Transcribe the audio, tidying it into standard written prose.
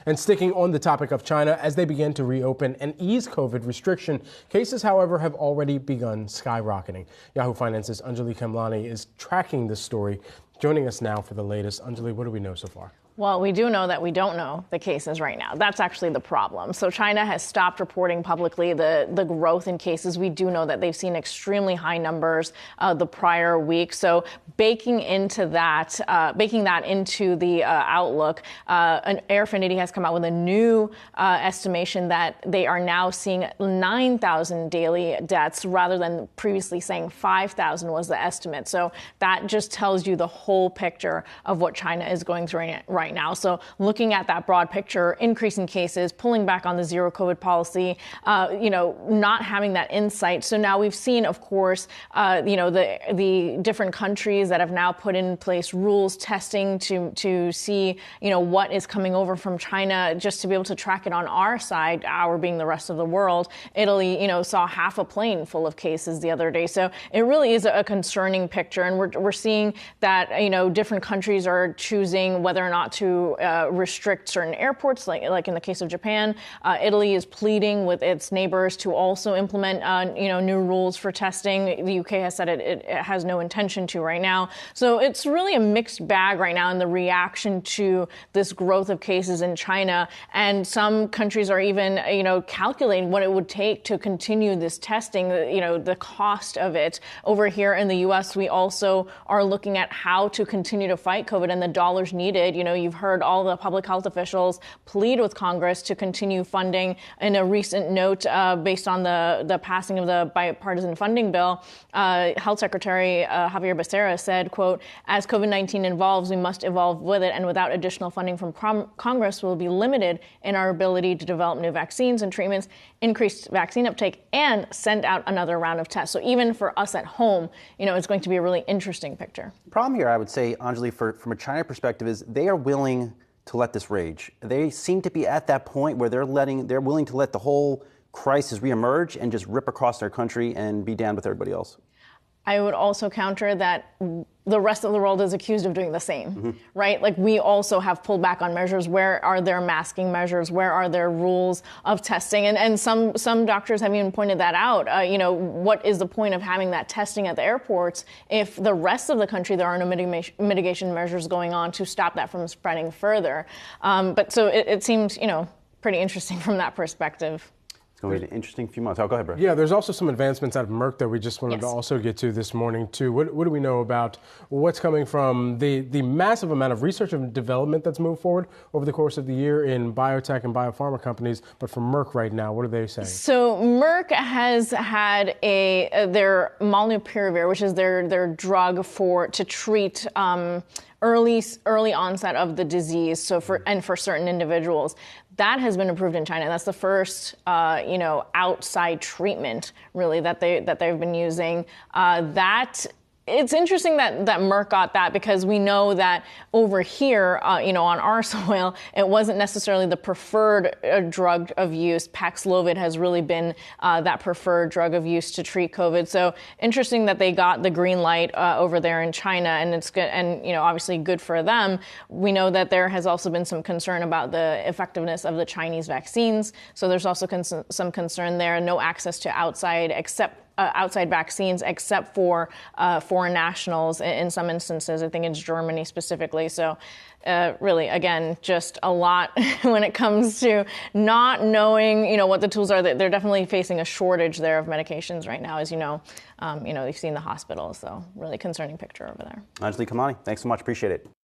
And sticking on the topic of China, as they begin to reopen and ease COVID restriction, cases, however, have already begun skyrocketing. Yahoo Finance's Anjalee Khemlani is tracking this story. Joining us now for the latest. Anjalee, what do we know so far? Well, we do know that we don't know the cases right now. That's actually the problem. So China has stopped reporting publicly the growth in cases. We do know that they've seen extremely high numbers the prior week. So baking that into the outlook, Airfinity has come out with a new estimation that they are now seeing 9,000 daily deaths rather than previously saying 5,000 was the estimate. So that just tells you the whole picture of what China is going through right now. So looking at that broad picture, increasing cases, pulling back on the zero COVID policy, not having that insight. So now we've seen, of course, the different countries that have now put in place rules, testing to see, what is coming over from China, just to be able to track it on our side, our being the rest of the world. Italy, saw half a plane full of cases the other day. So it really is a concerning picture. And we're seeing that, different countries are choosing whether or not to restrict certain airports, like in the case of Japan. Italy is pleading with its neighbors to also implement, new rules for testing. The UK has said it has no intention to right now. So it's really a mixed bag right now in the reaction to this growth of cases in China. And some countries are even, calculating what it would take to continue this testing, the cost of it. Over here in the U.S., we also are looking at how to continue to fight COVID and the dollars needed. You've heard all the public health officials plead with Congress to continue funding. In a recent note, based on the passing of the bipartisan funding bill, Health Secretary Javier Becerra said, quote, "As COVID-19 evolves, we must evolve with it, and without additional funding from Congress, we'll be limited in our ability to develop new vaccines and treatments, increase vaccine uptake, and send out another round of tests." So even for us at home, it's going to be a really interesting picture. The problem here, I would say, Anjalee, from a China perspective, is they are willing to let this rage. They seem to be at that point where they're willing to let the whole crisis reemerge and just rip across their country and be down with everybody else. I would also counter that the rest of the world is accused of doing the same, right? Like, we also have pulled back on measures. Where are their masking measures? Where are their rules of testing? And some doctors have even pointed that out. What is the point of having that testing at the airports if the rest of the country, there are no mitigation measures going on to stop that from spreading further? But so it seems, pretty interesting from that perspective. It's going to be an interesting few months. Oh, go ahead, Brett. Yeah, there's also some advancements out of Merck that we just wanted to also get to this morning, too. What do we know about what's coming from the massive amount of research and development that's moved forward over the course of the year in biotech and biopharma companies? But for Merck right now, what are they saying? So Merck has had their molnupiravir, which is their drug to treat early onset of the disease. So for certain individuals, that has been approved in China. That's the first, outside treatment really that they've been using. It's interesting that Merck got that, because we know that over here, on our soil, it wasn't necessarily the preferred drug of use. Paxlovid has really been that preferred drug of use to treat COVID. So interesting that they got the green light over there in China, and it's good, and obviously good for them. We know that there has also been some concern about the effectiveness of the Chinese vaccines. So there's also some concern there. No access to outside vaccines except for foreign nationals in some instances. I think it's Germany specifically. So really, again, just a lot when it comes to not knowing, what the tools are. They're definitely facing a shortage there of medications right now, as you've seen the hospitals. So really concerning picture over there. Anjalee Khemlani, thanks so much. Appreciate it.